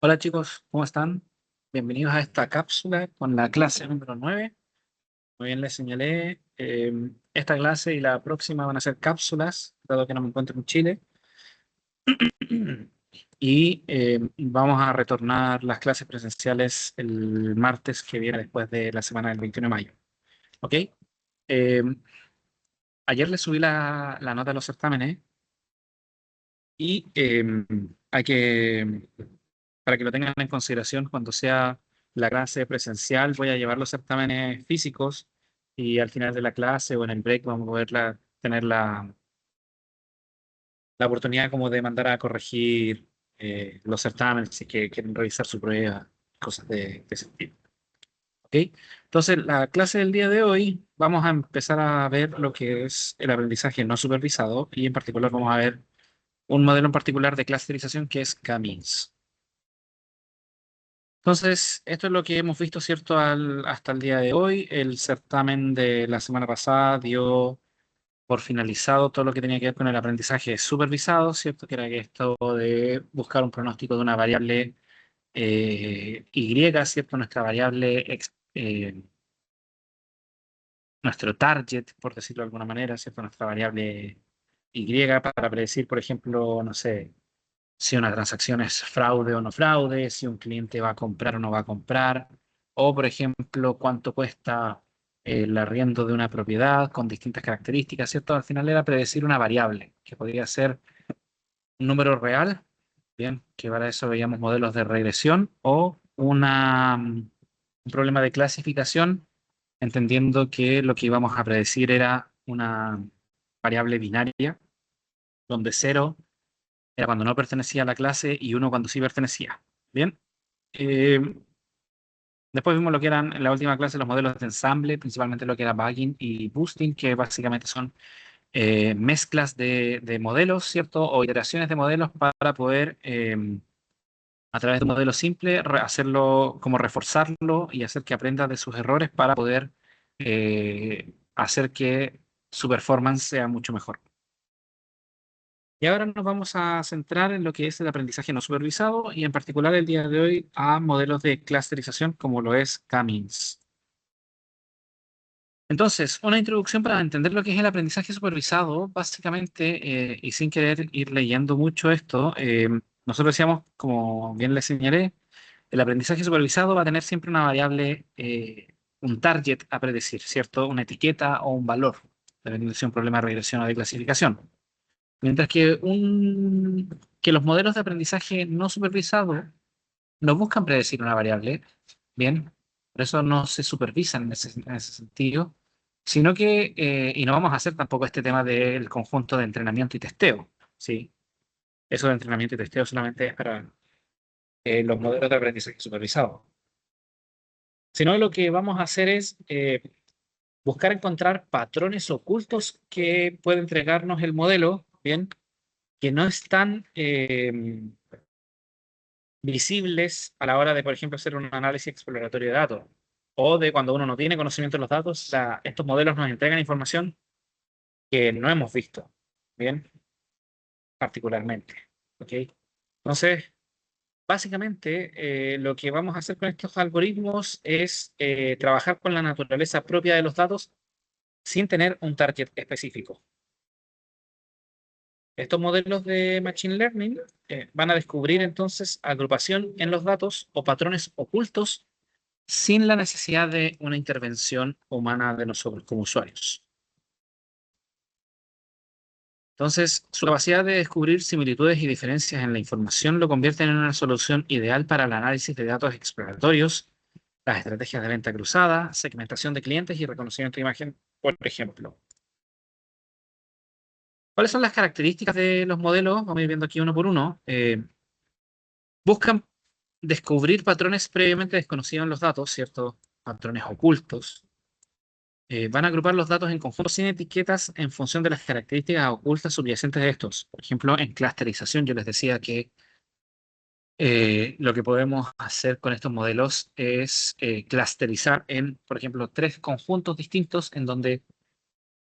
Hola chicos, ¿cómo están? Bienvenidos a esta cápsula con la clase número 9. Muy bien, les señalé, esta clase y la próxima van a ser cápsulas, dado que no me encuentro en Chile. Y vamos a retornar las clases presenciales el martes que viene después de la semana del 21 de mayo. ¿Ok? Eh, Ayer les subí la nota de los certámenes y hay que para que lo tengan en consideración cuando sea la clase presencial. Voy a llevar los certámenes físicos y al final de la clase o en el break vamos a poder tener la oportunidad como de mandar a corregir los certámenes si que quieren revisar su prueba, cosas de ese tipo. ¿Ok? Entonces, la clase del día de hoy vamos a empezar a ver lo que es el aprendizaje no supervisado y en particular vamos a ver un modelo en particular de clusterización que es CAMINS. Entonces, esto es lo que hemos visto, ¿cierto? Hasta el día de hoy. El certamen de la semana pasada dio por finalizado todo lo que tenía que ver con el aprendizaje supervisado, ¿cierto? Que era que esto de buscar un pronóstico de una variable Y, ¿cierto? Nuestra variable, nuestro target, por decirlo de alguna manera, ¿cierto? Nuestra variable Y para predecir, por ejemplo, no sé, si una transacción es fraude o no fraude, si un cliente va a comprar o no va a comprar, o por ejemplo, cuánto cuesta el arriendo de una propiedad con distintas características, ¿cierto? Al final era predecir una variable, que podría ser un número real, bien, que para eso veíamos modelos de regresión, o un problema de clasificación, entendiendo que lo que íbamos a predecir era una variable binaria, donde cero era cuando no pertenecía a la clase y uno cuando sí pertenecía. Bien. Eh, Después vimos lo que eran en la última clase los modelos de ensamble, principalmente lo que era bagging y boosting, que básicamente son mezclas de modelos, ¿cierto? O iteraciones de modelos para poder, a través de un modelo simple, hacerlo, como reforzarlo y hacer que aprenda de sus errores para poder hacer que su performance sea mucho mejor. Y ahora nos vamos a centrar en lo que es el aprendizaje no supervisado y en particular el día de hoy a modelos de clusterización como lo es Cummings. Entonces, una introducción para entender lo que es el aprendizaje supervisado, básicamente, y sin querer ir leyendo mucho esto, nosotros decíamos, como bien les señalé, el aprendizaje supervisado va a tener siempre una variable, un target a predecir, ¿cierto? Una etiqueta o un valor, dependiendo si es un problema de regresión o de clasificación. Mientras que los modelos de aprendizaje no supervisado no buscan predecir una variable, bien, por eso no se supervisan en ese sentido, sino que, y no vamos a hacer tampoco este tema del conjunto de entrenamiento y testeo, ¿sí? Eso de entrenamiento y testeo solamente es para los modelos de aprendizaje supervisado. Sino lo que vamos a hacer es buscar encontrar patrones ocultos que puede entregarnos el modelo, bien, que no están visibles a la hora de, por ejemplo, hacer un análisis exploratorio de datos o de cuando uno no tiene conocimiento de los datos, estos modelos nos entregan información que no hemos visto, bien, particularmente. ¿Ok? Entonces, básicamente, lo que vamos a hacer con estos algoritmos es trabajar con la naturaleza propia de los datos sin tener un target específico. Estos modelos de Machine Learning van a descubrir entonces agrupación en los datos o patrones ocultos sin la necesidad de una intervención humana de nosotros como usuarios. Entonces, su capacidad de descubrir similitudes y diferencias en la información lo convierte en una solución ideal para el análisis de datos exploratorios, las estrategias de venta cruzada, segmentación de clientes y reconocimiento de imagen, por ejemplo. ¿Cuáles son las características de los modelos? Vamos a ir viendo aquí uno por uno. Buscan descubrir patrones previamente desconocidos en los datos, ¿cierto? Patrones ocultos. Van a agrupar los datos en conjuntos sin etiquetas en función de las características ocultas subyacentes de estos. Por ejemplo, en clusterización, yo les decía que lo que podemos hacer con estos modelos es clusterizar en, por ejemplo, tres conjuntos distintos en donde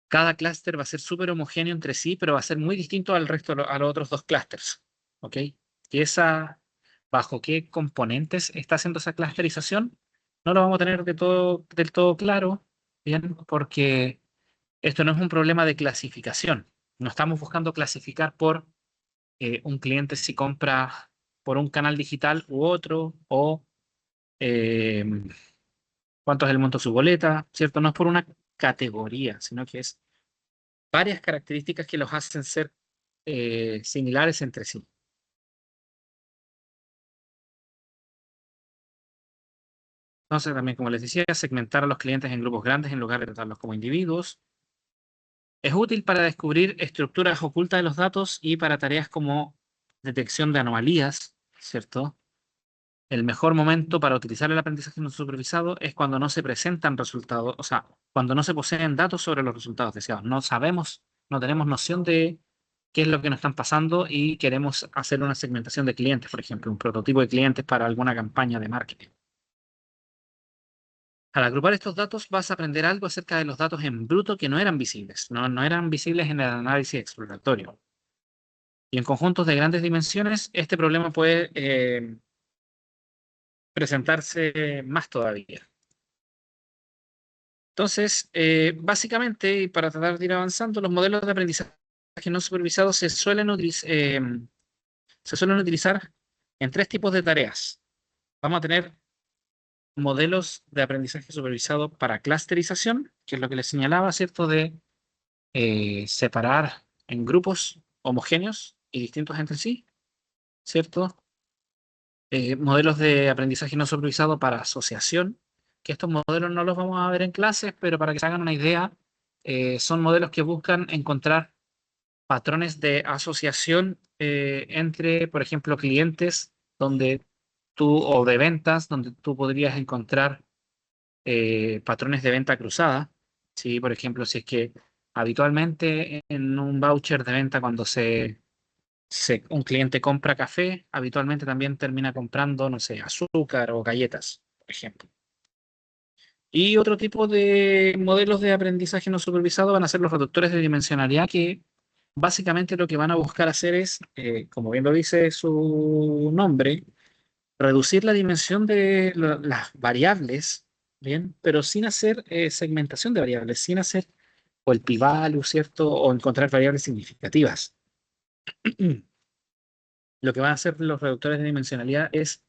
cada clúster va a ser súper homogéneo entre sí, pero va a ser muy distinto al resto, a los otros dos clústeres. ¿Ok? Y bajo qué componentes está haciendo esa clusterización, no lo vamos a tener del todo claro, ¿bien? Porque esto no es un problema de clasificación. No estamos buscando clasificar por un cliente si compra por un canal digital u otro, o eh, cuánto es el monto de su boleta, ¿cierto? No es por una categoría, sino que es varias características que los hacen ser similares entre sí. Entonces, también, como les decía, segmentar a los clientes en grupos grandes en lugar de tratarlos como individuos. Es útil para descubrir estructuras ocultas de los datos y para tareas como detección de anomalías, ¿cierto? El mejor momento para utilizar el aprendizaje no supervisado es cuando no se presentan resultados, o sea, cuando no se poseen datos sobre los resultados deseados. No sabemos, no tenemos noción de qué es lo que nos están pasando y queremos hacer una segmentación de clientes, por ejemplo, un prototipo de clientes para alguna campaña de marketing. Al agrupar estos datos vas a aprender algo acerca de los datos en bruto que no eran visibles, no eran visibles en el análisis exploratorio. Y en conjuntos de grandes dimensiones, este problema puede presentarse más todavía. Entonces, básicamente, y para tratar de ir avanzando, los modelos de aprendizaje no supervisados se suelen utilizar en tres tipos de tareas. Vamos a tener modelos de aprendizaje supervisado para clusterización, que es lo que les señalaba, ¿cierto? De separar en grupos homogéneos y distintos entre sí, ¿cierto? Modelos de aprendizaje no supervisado para asociación, que estos modelos no los vamos a ver en clases, pero para que se hagan una idea, son modelos que buscan encontrar patrones de asociación entre, por ejemplo, clientes donde o de ventas, donde tú podrías encontrar patrones de venta cruzada. ¿Sí? Por ejemplo, si es que habitualmente en un voucher de venta, cuando un cliente compra café, habitualmente también termina comprando, no sé, azúcar o galletas, por ejemplo. Y otro tipo de modelos de aprendizaje no supervisado van a ser los reductores de dimensionalidad, que básicamente lo que van a buscar hacer es, como bien lo dice su nombre, reducir la dimensión de las variables, ¿bien? Pero sin hacer segmentación de variables, sin hacer o el p-value, ¿cierto? O encontrar variables significativas. Lo que van a hacer los reductores de dimensionalidad es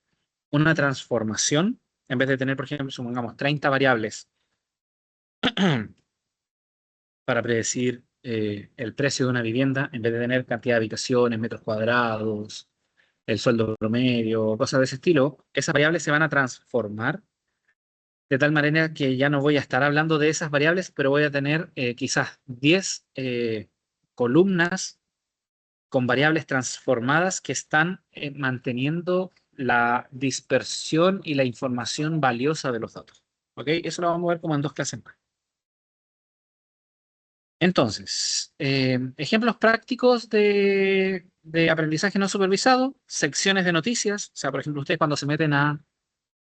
una transformación, en vez de tener, por ejemplo, supongamos 30 variables para predecir el precio de una vivienda, en vez de tener cantidad de habitaciones, metros cuadrados, el sueldo promedio, cosas de ese estilo, esas variables se van a transformar de tal manera que ya no voy a estar hablando de esas variables, pero voy a tener quizás 10 columnas con variables transformadas que están manteniendo la dispersión y la información valiosa de los datos. ¿Ok? Eso lo vamos a ver como en dos clases más. Entonces, ejemplos prácticos de aprendizaje no supervisado, secciones de noticias. O sea, por ejemplo, ustedes cuando se meten a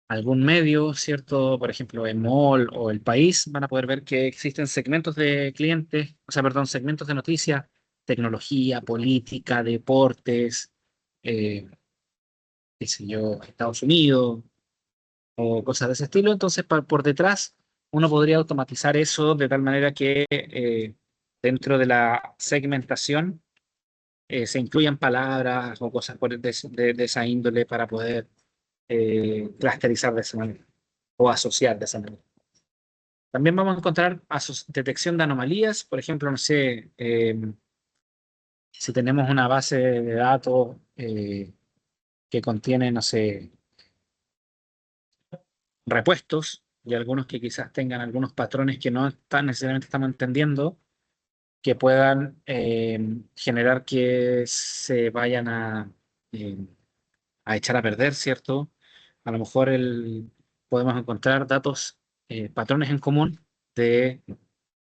algún medio, ¿cierto? Por ejemplo, en MOL o El País, van a poder ver que existen segmentos de clientes, o sea, perdón, segmentos de noticias, tecnología, política, deportes, eh, qué sé yo, Estados Unidos o cosas de ese estilo. Entonces, por detrás, uno podría automatizar eso de tal manera que dentro de la segmentación se incluyan palabras o cosas de esa índole para poder clusterizar de esa manera o asociar de esa manera. También vamos a encontrar detección de anomalías, por ejemplo, no sé, si tenemos una base de datos que contiene, no sé, repuestos y algunos que quizás tengan algunos patrones que no están necesariamente estamos entendiendo, que puedan generar que se vayan eh, a echar a perder, ¿cierto? A lo mejor podemos encontrar datos, patrones en común de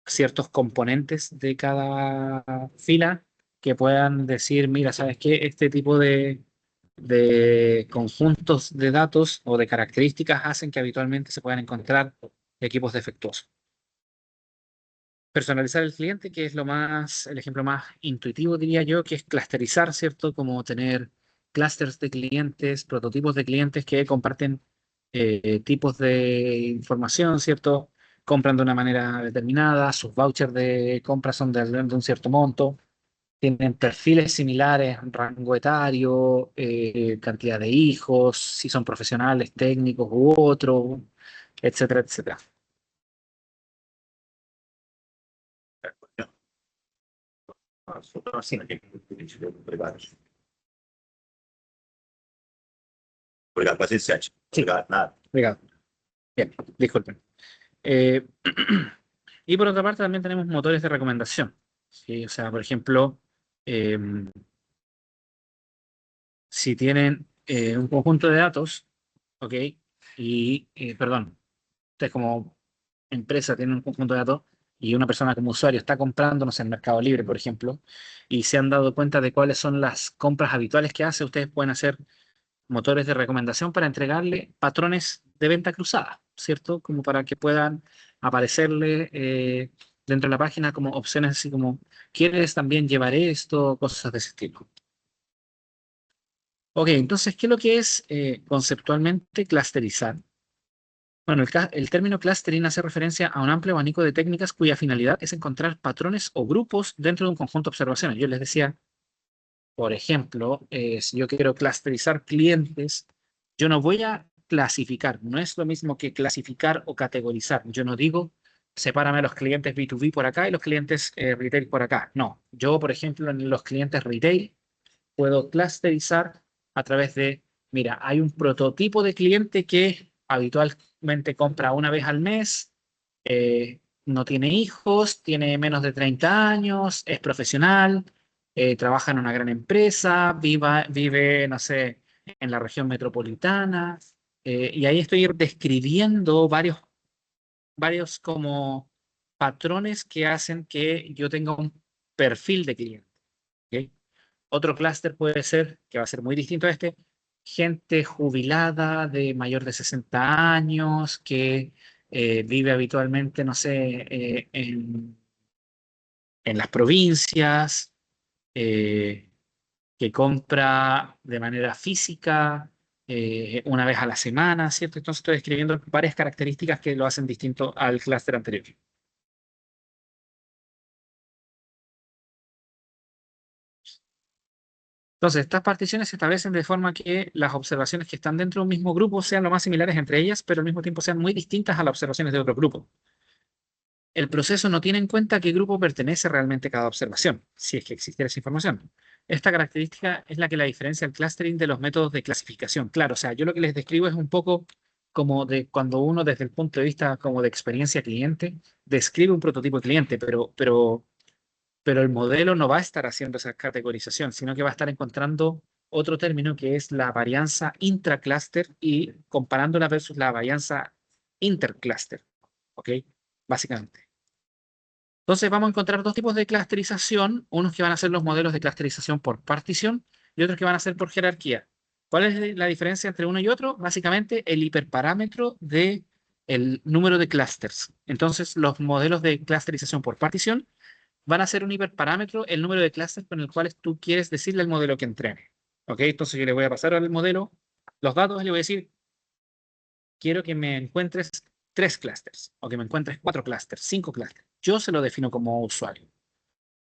ciertos componentes de cada fila que puedan decir, mira, ¿sabes qué? Este tipo de conjuntos de datos o de características hacen que habitualmente se puedan encontrar equipos defectuosos. Personalizar el cliente, que es el ejemplo más intuitivo, diría yo, que es clusterizar, ¿cierto? Como tener clústeres de clientes, prototipos de clientes que comparten tipos de información, ¿cierto? Compran de una manera determinada, sus vouchers de compra son de un cierto monto, tienen perfiles similares, rango etario, cantidad de hijos, si son profesionales, técnicos u otros, etcétera, etcétera. Sono sì, anche collegato quasi il 7, Sí, collegato nada. obrigado. Bien, disculpen. Eh, y por otra parte también tenemos motores de recomendación. ¿Sí? O sea, por ejemplo, em, si tienen un conjunto de datos, ¿ok? Y, perdón, ustedes como empresa tienen un conjunto de datos y una persona como usuario está comprando, no sé, en Mercado Libre, por ejemplo, y se han dado cuenta de cuáles son las compras habituales que hace, ustedes pueden hacer motores de recomendación para entregarle patrones de venta cruzada, ¿cierto? Como para que puedan aparecerle dentro de la página como opciones así como, ¿quieres también llevar esto? Cosas de ese estilo. Ok, entonces, ¿qué es lo que es conceptualmente clusterizar? Bueno, el término clustering hace referencia a un amplio abanico de técnicas cuya finalidad es encontrar patrones o grupos dentro de un conjunto de observaciones. Yo les decía, por ejemplo, si yo quiero clusterizar clientes, yo no voy a clasificar, no es lo mismo que clasificar o categorizar. Yo no digo, sepárame los clientes B2B por acá y los clientes retail por acá. No, yo, por ejemplo, en los clientes retail puedo clusterizar a través de, mira, hay un prototipo de cliente que habitualmente compra una vez al mes, no tiene hijos, tiene menos de 30 años, es profesional, trabaja en una gran empresa, vive, no sé, en la región metropolitana, y ahí estoy describiendo varios como patrones que hacen que yo tenga un perfil de cliente. ¿Ok? Otro clúster puede ser, que va a ser muy distinto a este, gente jubilada de mayor de 60 años que vive habitualmente, no sé, en las provincias, eh, que compra de manera física una vez a la semana, ¿cierto? Entonces estoy describiendo varias características que lo hacen distinto al clúster anterior. Entonces, estas particiones se establecen de forma que las observaciones que están dentro de un mismo grupo sean lo más similares entre ellas, pero al mismo tiempo sean muy distintas a las observaciones de otro grupo. El proceso no tiene en cuenta a qué grupo pertenece realmente cada observación, si es que existiera esa información. Esta característica es la que la diferencia el clustering de los métodos de clasificación. Claro, o sea, yo lo que les describo es un poco como de cuando uno desde el punto de vista como de experiencia cliente describe un prototipo de cliente, pero el modelo no va a estar haciendo esa categorización, sino que va a estar encontrando otro término que es la varianza intracluster y comparándola versus la varianza intercluster, ¿ok? Básicamente. Entonces vamos a encontrar dos tipos de clusterización, unos que van a ser los modelos de clusterización por partición y otros que van a ser por jerarquía. ¿Cuál es la diferencia entre uno y otro? Básicamente el hiperparámetro de el número de clusters. Entonces los modelos de clusterización por partición van a ser un hiperparámetro el número de clases con el cual tú quieres decirle al modelo que entrene. ¿Ok? Entonces yo le voy a pasar al modelo los datos y le voy a decir, quiero que me encuentres 3 clusters o que me encuentres 4 clusters, 5 clusters. Yo se lo defino como usuario.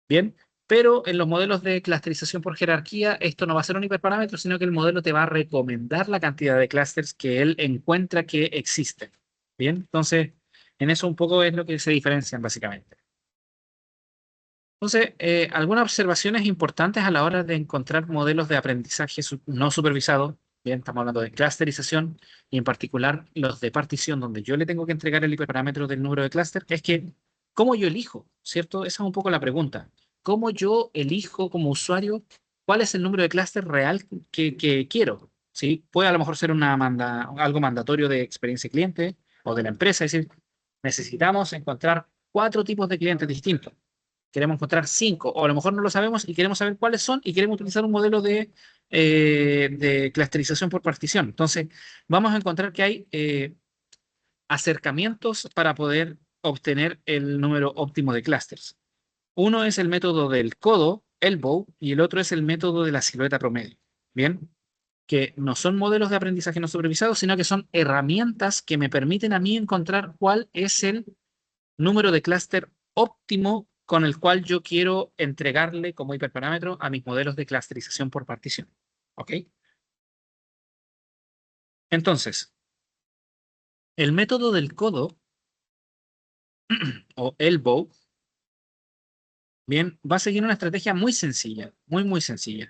Bien, pero en los modelos de clusterización por jerarquía, esto no va a ser un hiperparámetro, sino que el modelo te va a recomendar la cantidad de clusters que él encuentra que existen. Bien, entonces en eso un poco es lo que se diferencian básicamente. Entonces, algunas observaciones importantes a la hora de encontrar modelos de aprendizaje no supervisados, bien, estamos hablando de clusterización y en particular los de partición, donde yo le tengo que entregar el hiperparámetro del número de clúster, es que, ¿cómo yo elijo? ¿Cierto? Esa es un poco la pregunta. ¿Cómo yo elijo como usuario cuál es el número de clúster real que quiero? ¿Sí? Puede a lo mejor ser algo mandatorio de experiencia cliente o de la empresa, es decir, necesitamos encontrar 4 tipos de clientes distintos, queremos encontrar 5, o a lo mejor no lo sabemos y queremos saber cuáles son y queremos utilizar un modelo de clusterización por partición. Entonces, vamos a encontrar que hay acercamientos para poder obtener el número óptimo de clusters. Uno es el método del codo, elbow, y el otro es el método de la silueta promedio. ¿bien? Que no son modelos de aprendizaje no supervisados, sino que son herramientas que me permiten a mí encontrar cuál es el número de clúster óptimo con el cual yo quiero entregarle como hiperparámetro a mis modelos de clusterización por partición. ¿Ok? Entonces, el método del codo, o elbow, bien, va a seguir una estrategia muy sencilla, muy sencilla.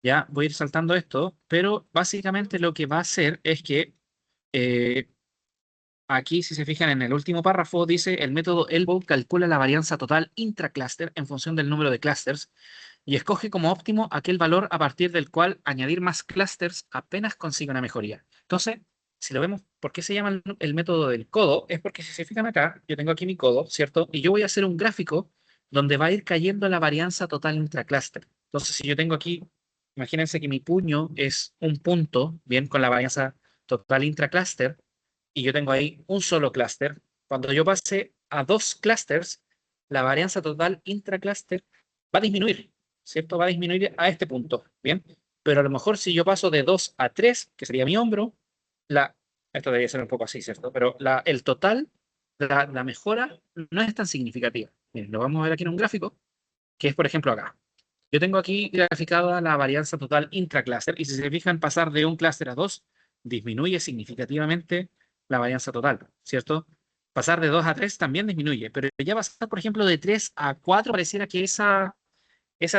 Ya voy a ir saltando esto, pero básicamente lo que va a hacer es que eh, aquí, si se fijan en el último párrafo, dice el método elbow calcula la varianza total intracluster en función del número de clusters y escoge como óptimo aquel valor a partir del cual añadir más clusters apenas consiga una mejoría. Entonces, si lo vemos, ¿por qué se llama el método del codo? Es porque si se fijan acá, yo tengo aquí mi codo, ¿cierto? Y yo voy a hacer un gráfico donde va a ir cayendo la varianza total intracluster. Entonces, si yo tengo aquí, imagínense que mi puño es un punto, bien, con la varianza total intracluster, y yo tengo ahí un solo clúster. Cuando yo pase a dos clusters, la varianza total intracluster va a disminuir, ¿cierto? Va a disminuir a este punto, ¿bien? Pero a lo mejor si yo paso de 2 a 3, que sería mi hombro, esto debería ser un poco así, ¿cierto? Pero el total, la mejora no es tan significativa. Miren, lo vamos a ver aquí en un gráfico, que es por ejemplo acá. Yo tengo aquí graficada la varianza total intracluster y si se fijan, pasar de un clúster a dos disminuye significativamente la varianza total, ¿cierto? Pasar de 2 a 3 también disminuye, pero ya pasar, por ejemplo, de 3 a 4 pareciera que esa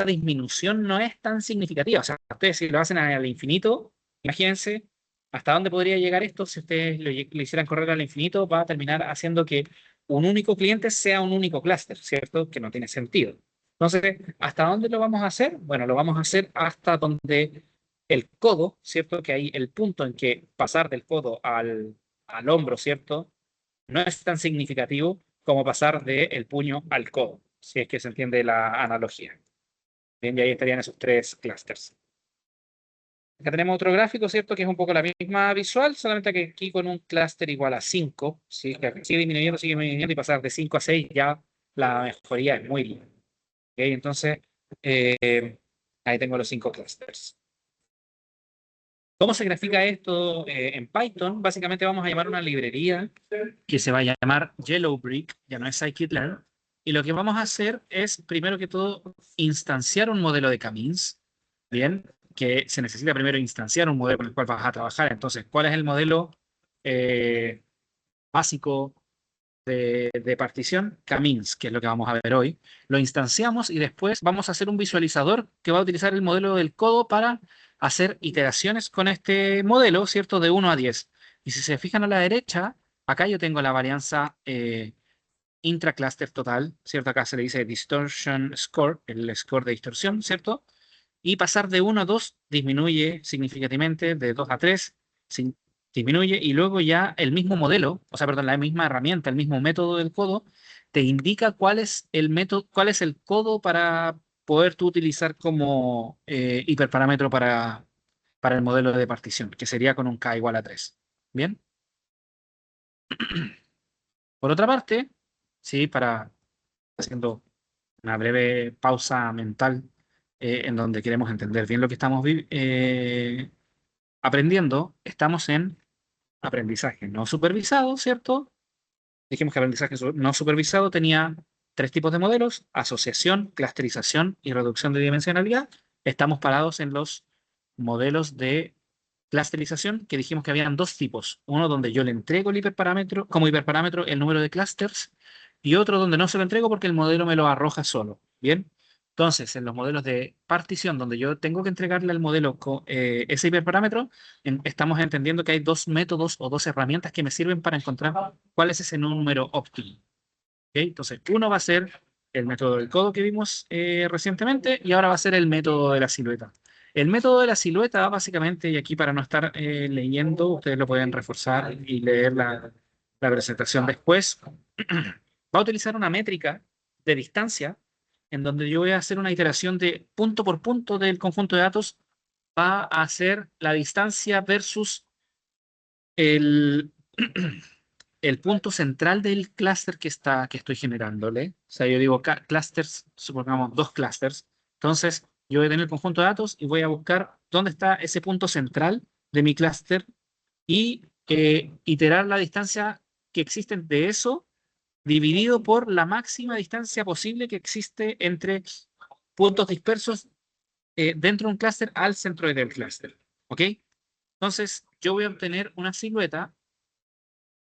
disminución no es tan significativa. O sea, ustedes si lo hacen al infinito, imagínense hasta dónde podría llegar esto si ustedes lo hicieran correr al infinito, va a terminar haciendo que un único cliente sea un único clúster, ¿cierto? Que no tiene sentido. Entonces, ¿hasta dónde lo vamos a hacer? Bueno, lo vamos a hacer hasta donde el codo, ¿cierto? Que hay el punto en que pasar del codo al hombro, ¿cierto? No es tan significativo como pasar del puño al codo, si es que se entiende la analogía. Bien, y ahí estarían esos tres clusters. Acá tenemos otro gráfico, ¿cierto? Que es un poco la misma visual, solamente que aquí con un clúster igual a 5, ¿sí? Que sigue disminuyendo y pasar de 5 a 6 ya la mejoría es muy lenta. ¿Okay? Entonces, eh, ahí tengo los 5 clusters. ¿Cómo se grafica esto en Python? Básicamente vamos a llamar una librería que se va a llamar Yellowbrick, ya no es scikit-learn, y lo que vamos a hacer es, primero que todo, instanciar un modelo de Camins, ¿bien? Que se necesita primero instanciar un modelo con el cual vas a trabajar. Entonces, ¿cuál es el modelo eh, básico de partición? Camins, que es lo que vamos a ver hoy. Lo instanciamos y después vamos a hacer un visualizador que va a utilizar el modelo del codo para hacer iteraciones con este modelo, ¿cierto? De 1 a 10. Y si se fijan a la derecha, acá yo tengo la varianza intracluster total, ¿cierto? Acá se le dice distortion score, el score de distorsión, ¿cierto? Y pasar de 1 a 2 disminuye significativamente, de 2 a 3 disminuye, y luego ya el mismo modelo, o sea, perdón, la misma herramienta, el mismo método del codo, te indica cuál es el método, cuál es el codo para poder tú utilizar como hiperparámetro para el modelo de partición, que sería con un K igual a 3. ¿Bien? Por otra parte, sí, para haciendo una breve pausa mental en donde queremos entender bien lo que estamos aprendiendo, estamos en aprendizaje no supervisado, ¿cierto? Dijimos que aprendizaje no supervisado tenía tres tipos de modelos: asociación, clusterización y reducción de dimensionalidad. Estamos parados en los modelos de clusterización, que dijimos que habían dos tipos. Uno donde yo le entrego el hiperparámetro, como hiperparámetro el número de clusters, y otro donde no se lo entrego porque el modelo me lo arroja solo. ¿Bien? Entonces, en los modelos de partición, donde yo tengo que entregarle al modelo ese hiperparámetro, estamos entendiendo que hay dos métodos o dos herramientas que me sirven para encontrar cuál es ese número óptimo. ¿Ok? Entonces, uno va a ser el método del codo que vimos recientemente, y ahora va a ser el método de la silueta. El método de la silueta, básicamente, y aquí para no estar leyendo, ustedes lo pueden reforzar y leer la presentación después, va a utilizar una métrica de distancia en donde yo voy a hacer una iteración de punto por punto del conjunto de datos. Va a hacer la distancia versus el, el punto central del clúster que estoy generándole. O sea, yo digo clusters, supongamos dos clusters. Entonces, Yo voy a tener el conjunto de datos y voy a buscar dónde está ese punto central de mi clúster y iterar la distancia que existe de eso dividido por la máxima distancia posible que existe entre puntos dispersos dentro de un clúster al centro del clúster. ¿Ok? Entonces, yo voy a obtener una silueta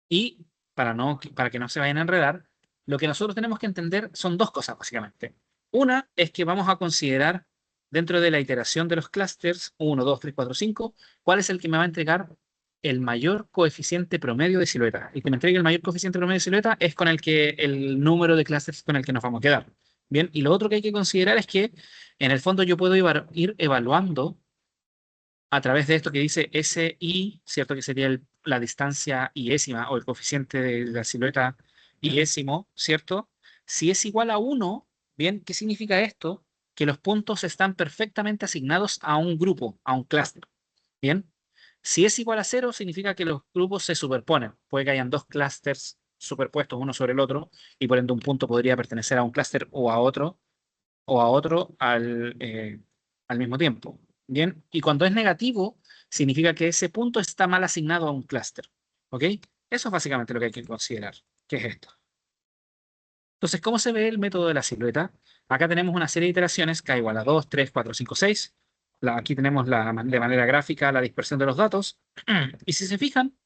y para que no se vayan a enredar, lo que nosotros tenemos que entender son dos cosas, básicamente. Una es que vamos a considerar dentro de la iteración de los clústeres, 1, 2, 3, 4, 5, cuál es el que me va a entregar el mayor coeficiente promedio de silueta. El que me entregue el mayor coeficiente promedio de silueta es con el número de clústeres con el que nos vamos a quedar. Bien, y lo otro que hay que considerar es que en el fondo yo puedo ir evaluando a través de esto que dice SI, ¿cierto? Que sería la distancia iésima o el coeficiente de la silueta iésimo, ¿cierto? Si es igual a 1, bien, ¿qué significa esto? Que los puntos están perfectamente asignados a un grupo, a un clúster, ¿bien? Si es igual a 0, significa que los grupos se superponen. Puede que hayan dos clústeres superpuestos uno sobre el otro y por ende un punto podría pertenecer a un clúster o a otro al mismo tiempo. Bien, y cuando es negativo, significa que ese punto está mal asignado a un clúster. ¿Ok? Eso es básicamente lo que hay que considerar. ¿Qué es esto? Entonces, ¿cómo se ve el método de la silueta? Acá tenemos una serie de iteraciones, k igual a 2, 3, 4, 5, 6. Aquí tenemos de manera gráfica la dispersión de los datos. Y si se fijan,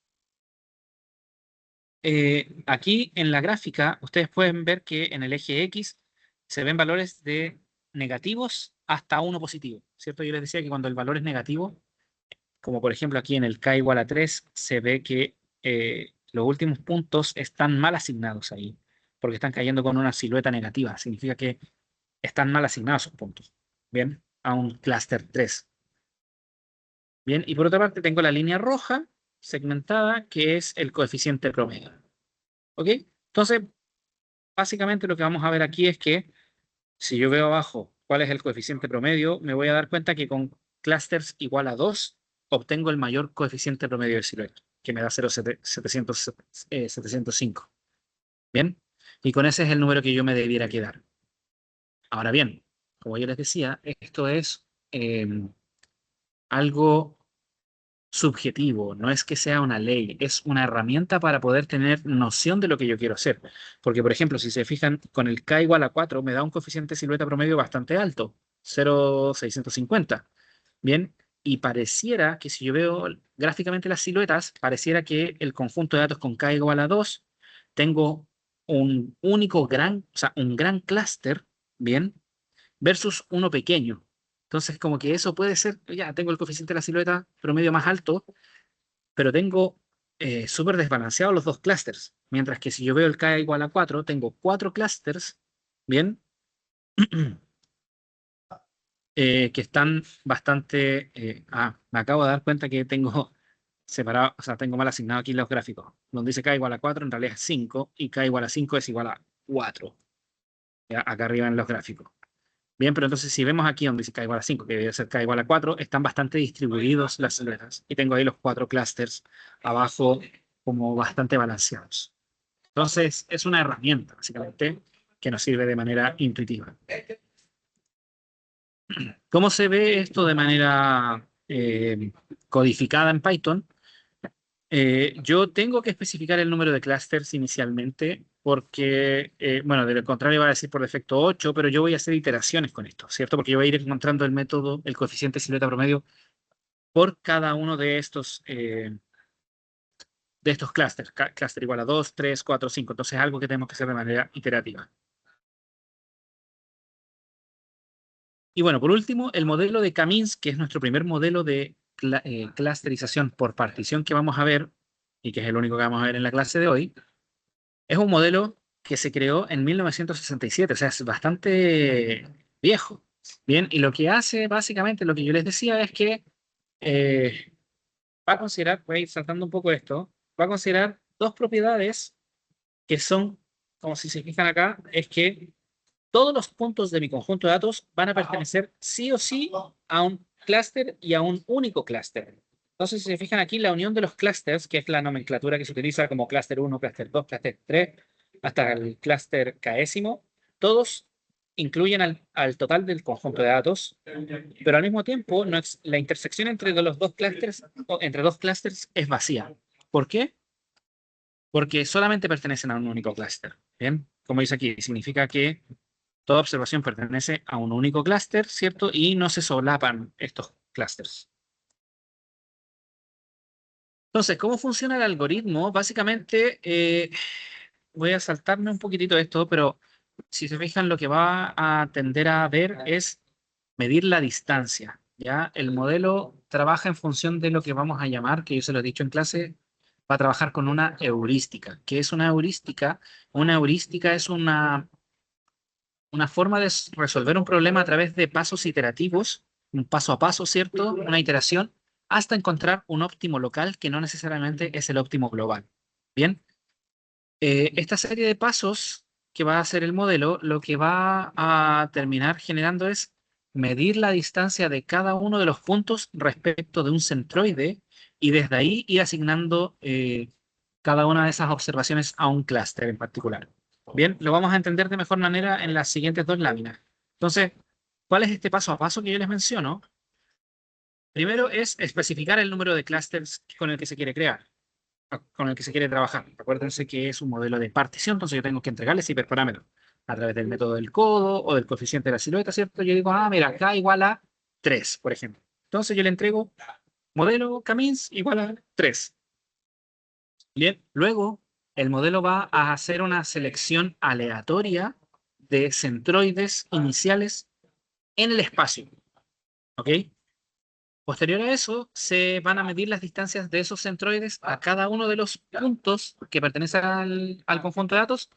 aquí en la gráfica, ustedes pueden ver que en el eje X se ven valores de negativos hasta 1 positivo, ¿cierto? Yo les decía que cuando el valor es negativo, como por ejemplo aquí en el k igual a 3, se ve que los últimos puntos están mal asignados ahí, porque están cayendo con una silueta negativa. Significa que están mal asignados esos puntos, ¿bien? A un clúster 3. Bien, y por otra parte tengo la línea roja segmentada, que es el coeficiente promedio. ¿Ok? Entonces, básicamente lo que vamos a ver aquí es que si yo veo abajo cuál es el coeficiente promedio, me voy a dar cuenta que con clusters igual a 2 obtengo el mayor coeficiente promedio de silueta, que me da 0,705. Bien, y con ese es el número que yo me debiera quedar. Ahora bien, como yo les decía, esto es algo subjetivo, no es que sea una ley, es una herramienta para poder tener noción de lo que yo quiero hacer. Porque, por ejemplo, si se fijan, con el K igual a 4 me da un coeficiente de silueta promedio bastante alto, 0,650. Bien, y pareciera que si yo veo gráficamente las siluetas, pareciera que el conjunto de datos con K igual a 2, tengo un único gran, o sea, un gran clúster, bien, versus uno pequeño. Entonces, como que eso puede ser, ya tengo el coeficiente de la silueta promedio más alto, pero tengo súper desbalanceados los dos clústeres. Mientras que si yo veo el K igual a 4, tengo 4 clústeres, bien, que están bastante... me acabo de dar cuenta que tengo separado, o sea, tengo mal asignado aquí los gráficos. Donde dice K igual a 4, en realidad es 5, y K igual a 5 es igual a 4, ya, acá arriba en los gráficos. Bien, pero entonces si vemos aquí donde dice K igual a 5, que debe ser K igual a 4, están bastante distribuidos las siluetas. Y tengo ahí los 4 clústeres abajo como bastante balanceados. Entonces es una herramienta, básicamente, que nos sirve de manera intuitiva. ¿Cómo se ve esto de manera codificada en Python? Yo tengo que especificar el número de clusters inicialmente porque, bueno, de lo contrario va a decir por defecto 8, pero yo voy a hacer iteraciones con esto, ¿cierto? Porque yo voy a ir encontrando el método, el coeficiente silueta promedio por cada uno de estos clusters. Cluster igual a 2, 3, 4, 5. Entonces es algo que tenemos que hacer de manera iterativa. Y bueno, por último, el modelo de Kamins, que es nuestro primer modelo de clusterización por partición que vamos a ver, y que es el único que vamos a ver en la clase de hoy. Es un modelo que se creó en 1967, o sea, es bastante viejo. Bien, y lo que hace básicamente, lo que yo les decía es que eh, va a considerar, voy a ir saltando un poco esto, va a considerar dos propiedades que son, como si se fijan acá, es que todos los puntos de mi conjunto de datos van a pertenecer sí o sí a un clúster y a un único clúster. Entonces, si se fijan aquí, la unión de los clústeres, que es la nomenclatura que se utiliza como clúster 1, clúster 2, clúster 3, hasta el clúster késimo, todos incluyen al total del conjunto de datos, pero al mismo tiempo la intersección entre los dos clústeres, entre dos clústeres es vacía. ¿Por qué? Porque solamente pertenecen a un único clúster. Bien, como dice aquí, significa que toda observación pertenece a un único clúster, ¿cierto? Y no se solapan estos clústeres. Entonces, ¿cómo funciona el algoritmo? Básicamente, voy a saltarme un poquitito esto, pero si se fijan, lo que va a tender a ver es medir la distancia, ¿ya? El modelo trabaja en función de lo que vamos a llamar, que yo se lo he dicho en clase, va a trabajar con una heurística. ¿Qué es una heurística? Una heurística es una forma de resolver un problema a través de pasos iterativos, un paso a paso, ¿cierto? Una iteración, hasta encontrar un óptimo local que no necesariamente es el óptimo global. Bien, esta serie de pasos que va a hacer el modelo, lo que va a terminar generando es medir la distancia de cada uno de los puntos respecto de un centroide y desde ahí ir asignando cada una de esas observaciones a un clúster en particular. Bien, lo vamos a entender de mejor manera en las siguientes dos láminas. Entonces, ¿cuál es este paso a paso que yo les menciono? Primero es especificar el número de clústeres con el que se quiere crear, con el que se quiere trabajar. Acuérdense que es un modelo de partición, entonces yo tengo que entregarle ese hiperparámetro a través del método del codo o del coeficiente de la silueta, ¿cierto? Yo digo, mira, acá igual a 3, por ejemplo. Entonces yo le entrego modelo Camins igual a 3. Bien, luego el modelo va a hacer una selección aleatoria de centroides iniciales en el espacio, ¿ok? Posterior a eso, se van a medir las distancias de esos centroides a cada uno de los puntos que pertenecen al conjunto de datos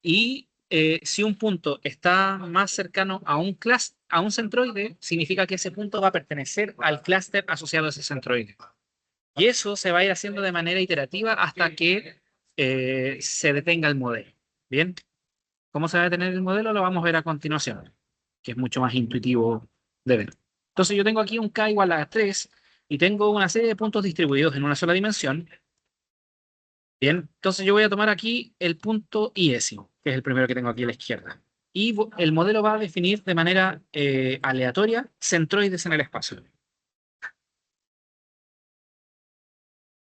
y si un punto está más cercano a a un centroide, significa que ese punto va a pertenecer al clúster asociado a ese centroide. Y eso se va a ir haciendo de manera iterativa hasta que se detenga el modelo. Bien, ¿cómo se va a detener el modelo? Lo vamos a ver a continuación, que es mucho más intuitivo de ver. Entonces yo tengo aquí un K igual a 3 y tengo una serie de puntos distribuidos en una sola dimensión. Bien, entonces yo voy a tomar aquí el punto iésimo, que es el primero que tengo aquí a la izquierda. Y el modelo va a definir de manera aleatoria centroides en el espacio.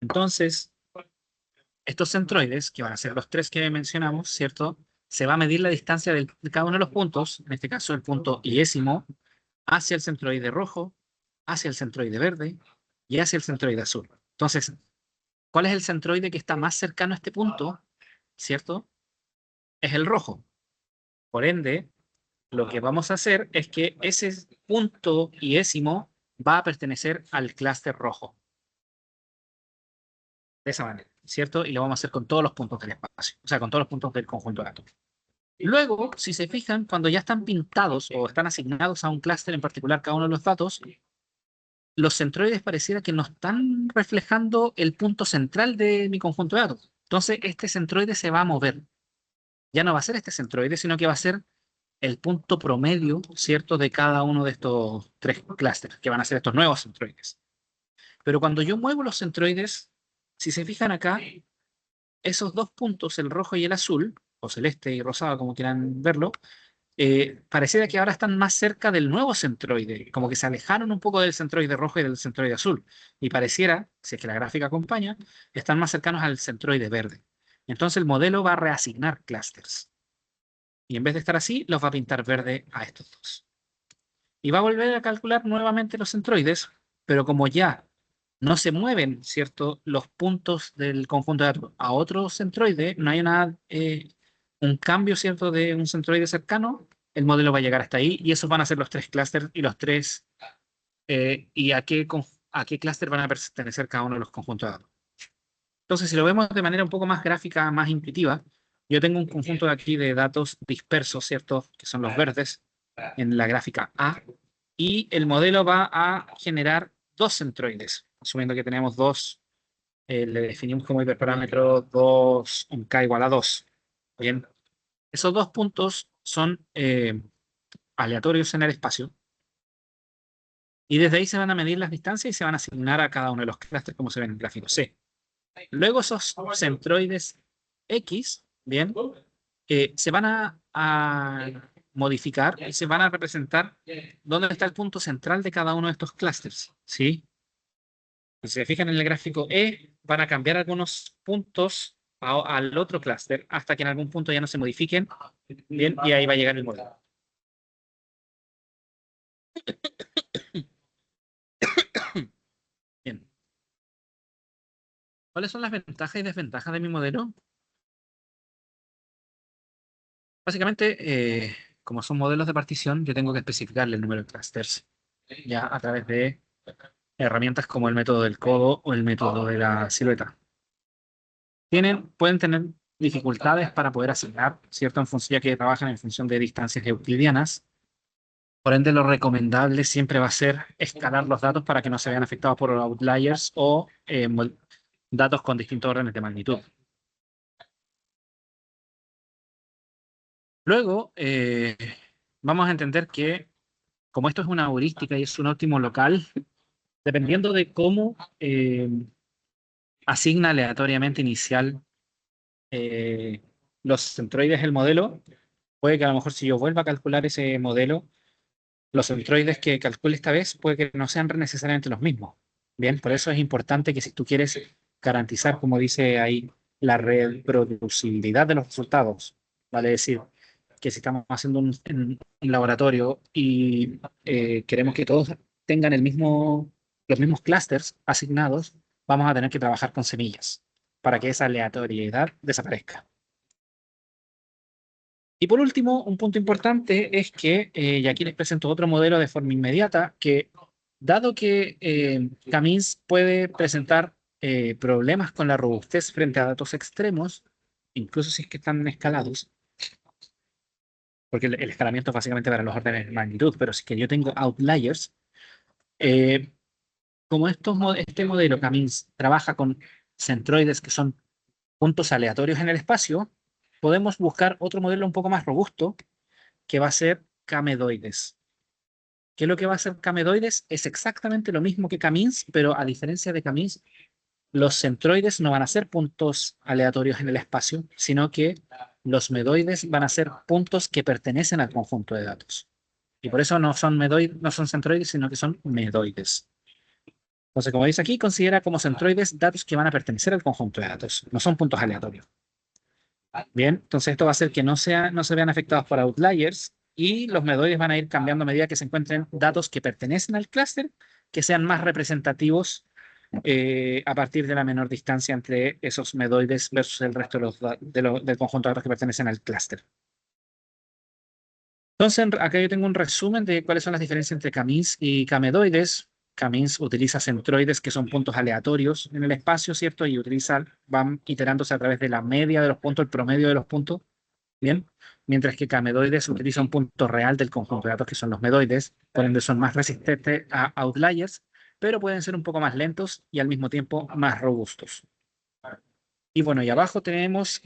Entonces, estos centroides, que van a ser los tres que mencionamos, ¿cierto? Se va a medir la distancia de cada uno de los puntos, en este caso el punto iésimo, hacia el centroide rojo, hacia el centroide verde y hacia el centroide azul. Entonces, ¿cuál es el centroide que está más cercano a este punto? ¿Cierto? Es el rojo. Por ende, lo que vamos a hacer es que ese punto iésimo va a pertenecer al clúster rojo. De esa manera, ¿cierto? Y lo vamos a hacer con todos los puntos del espacio, o sea, con todos los puntos del conjunto de átomos. Luego, si se fijan, cuando ya están pintados o están asignados a un clúster en particular cada uno de los datos, los centroides pareciera que no están reflejando el punto central de mi conjunto de datos. Entonces, este centroide se va a mover. Ya no va a ser este centroide, sino que va a ser el punto promedio, ¿cierto?, de cada uno de estos tres clústeres, que van a ser estos nuevos centroides. Pero cuando yo muevo los centroides, si se fijan acá, esos dos puntos, el rojo y el azul, o celeste y rosado, como quieran verlo, pareciera que ahora están más cerca del nuevo centroide, como que se alejaron un poco del centroide rojo y del centroide azul. Y pareciera, si es que la gráfica acompaña, están más cercanos al centroide verde. Entonces el modelo va a reasignar clústeres. Y en vez de estar así, los va a pintar verde a estos dos. Y va a volver a calcular nuevamente los centroides, pero como ya no se mueven, ¿cierto?, los puntos del conjunto de datos a otro centroide, no hay un cambio, ¿cierto?, de un centroide cercano, el modelo va a llegar hasta ahí y esos van a ser los tres clústeres y los tres, y a qué clúster van a pertenecer cada uno de los conjuntos de datos. Entonces, si lo vemos de manera un poco más gráfica, más intuitiva, yo tengo un conjunto de aquí de datos dispersos, ¿cierto?, que son los verdes en la gráfica A, y el modelo va a generar dos centroides, asumiendo que tenemos dos, le definimos como hiperparámetro 2, un K igual a 2. Bien, esos dos puntos son aleatorios en el espacio, y desde ahí se van a medir las distancias y se van a asignar a cada uno de los clústeres, como se ve en el gráfico C. Luego esos centroides X, bien, se van a modificar y se van a representar dónde está el punto central de cada uno de estos clústeres, ¿sí? Si se fijan en el gráfico E, van a cambiar algunos puntos al otro clúster hasta que en algún punto ya no se modifiquen. Bien, y ahí va a llegar el modelo. Bien. ¿Cuáles son las ventajas y desventajas de mi modelo? Básicamente, como son modelos de partición, yo tengo que especificarle el número de clusters ya a través de herramientas como el método del codo o el método de la silueta. Pueden tener dificultades para poder asignar, ¿cierto? En función, ya que trabajan en función de distancias euclidianas. Por ende, lo recomendable siempre va a ser escalar los datos para que no se vean afectados por outliers o datos con distintos órdenes de magnitud. Luego, vamos a entender que como esto es una heurística y es un óptimo local, dependiendo de cómo asigna aleatoriamente inicial los centroides el modelo, puede que a lo mejor si yo vuelva a calcular ese modelo, los centroides que calcule esta vez puede que no sean necesariamente los mismos. Bien, por eso es importante que si tú quieres garantizar, como dice ahí, la reproducibilidad de los resultados, vale decir, que si estamos haciendo un laboratorio y queremos que todos tengan los mismos clústeres asignados, vamos a tener que trabajar con semillas para que esa aleatoriedad desaparezca. Y por último, un punto importante es que, y aquí les presento otro modelo de forma inmediata, que dado que Camins puede presentar problemas con la robustez frente a datos extremos, incluso si es que están escalados, porque el escalamiento es básicamente para los órdenes de magnitud, pero si es que yo tengo outliers, eh, como este modelo Camins trabaja con centroides que son puntos aleatorios en el espacio, podemos buscar otro modelo un poco más robusto que va a ser Camedoides. ¿Qué es lo que va a ser Camedoides? Es exactamente lo mismo que Camins, pero a diferencia de Camins, los centroides no van a ser puntos aleatorios en el espacio, sino que los medoides van a ser puntos que pertenecen al conjunto de datos. Y por eso no son no son centroides, sino que son medoides. Entonces, como dice aquí, considera como centroides datos que van a pertenecer al conjunto de datos, no son puntos aleatorios. Bien, entonces esto va a hacer que no se vean afectados por outliers y los medoides van a ir cambiando a medida que se encuentren datos que pertenecen al clúster, que sean más representativos a partir de la menor distancia entre esos medoides versus el resto del conjunto de datos que pertenecen al clúster. Entonces, acá yo tengo un resumen de cuáles son las diferencias entre Camins y Camedoides. Camins utiliza centroides que son puntos aleatorios en el espacio, ¿cierto? Y van iterándose a través de la media de los puntos, el promedio de los puntos, ¿bien? Mientras que Camedoides utiliza un punto real del conjunto de datos que son los medoides, por ende son más resistentes a outliers, pero pueden ser un poco más lentos y al mismo tiempo más robustos. Y bueno, y abajo tenemos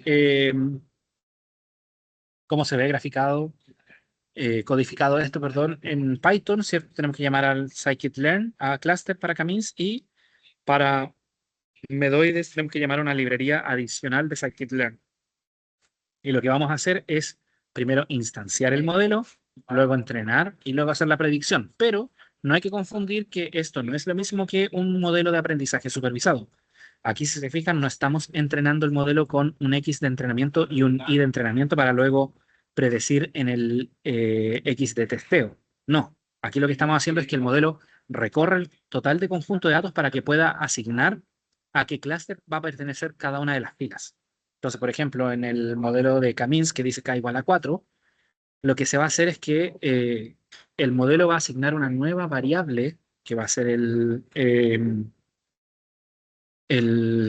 cómo se ve graficado codificado esto, perdón, en Python, ¿cierto? Tenemos que llamar al scikit-learn, a cluster para Camins, y para medoides tenemos que llamar a una librería adicional de scikit-learn. Y lo que vamos a hacer es primero instanciar el modelo, luego entrenar y luego hacer la predicción. Pero no hay que confundir que esto no es lo mismo que un modelo de aprendizaje supervisado. Aquí, si se fijan, no estamos entrenando el modelo con un X de entrenamiento y un Y de entrenamiento para luego predecir en el X de testeo. No, aquí lo que estamos haciendo es que el modelo recorre el total de conjunto de datos para que pueda asignar a qué clúster va a pertenecer cada una de las filas. Entonces, por ejemplo, en el modelo de Camins que dice K igual a 4, lo que se va a hacer es que el modelo va a asignar una nueva variable que va a ser el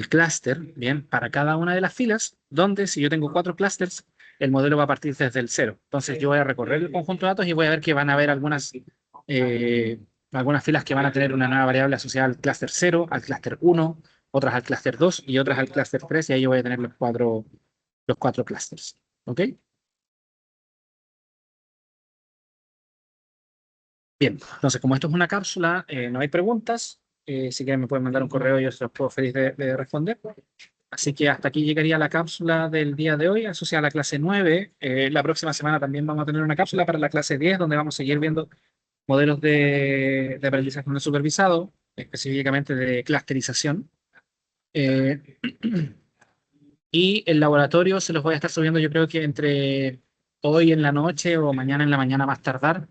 clúster, bien, para cada una de las filas, donde si yo tengo 4 clústeres, el modelo va a partir desde el 0. Entonces yo voy a recorrer el conjunto de datos y voy a ver que van a haber algunas filas que van a tener una nueva variable asociada al clúster 0, al clúster 1, otras al clúster 2 y otras al clúster 3, y ahí yo voy a tener los cuatro clústeres. ¿Ok? Bien, entonces como esto es una cápsula, no hay preguntas. Si quieren me pueden mandar un correo y yo se los puedo feliz de responder. Así que hasta aquí llegaría la cápsula del día de hoy, asociada a la clase 9. La próxima semana también vamos a tener una cápsula para la clase 10, donde vamos a seguir viendo modelos de aprendizaje no supervisado, específicamente de clusterización. Eh, y el laboratorio se los voy a estar subiendo yo creo que entre hoy en la noche o mañana en la mañana más tardar,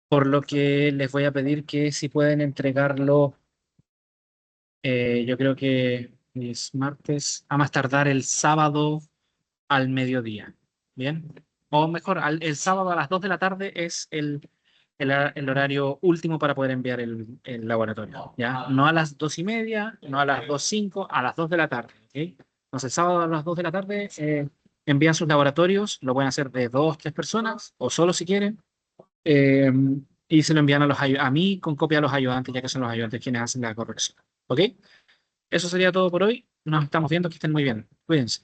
por lo que les voy a pedir que si pueden entregarlo, yo creo que es martes, a más tardar el sábado al mediodía. ¿Bien? O mejor, el sábado a las 2 de la tarde es el horario último para poder enviar el laboratorio. ¿Ya? No a las 2:30, no a las 2:05, a las 2 de la tarde. ¿Ok? Entonces, el sábado a las 2 de la tarde envían sus laboratorios, lo pueden hacer de 2, 3 personas o solo si quieren. eh, y se lo envían a mí con copia a los ayudantes, ya que son los ayudantes quienes hacen la corrección. ¿Ok? Eso sería todo por hoy. Nos estamos viendo, que estén muy bien. Cuídense.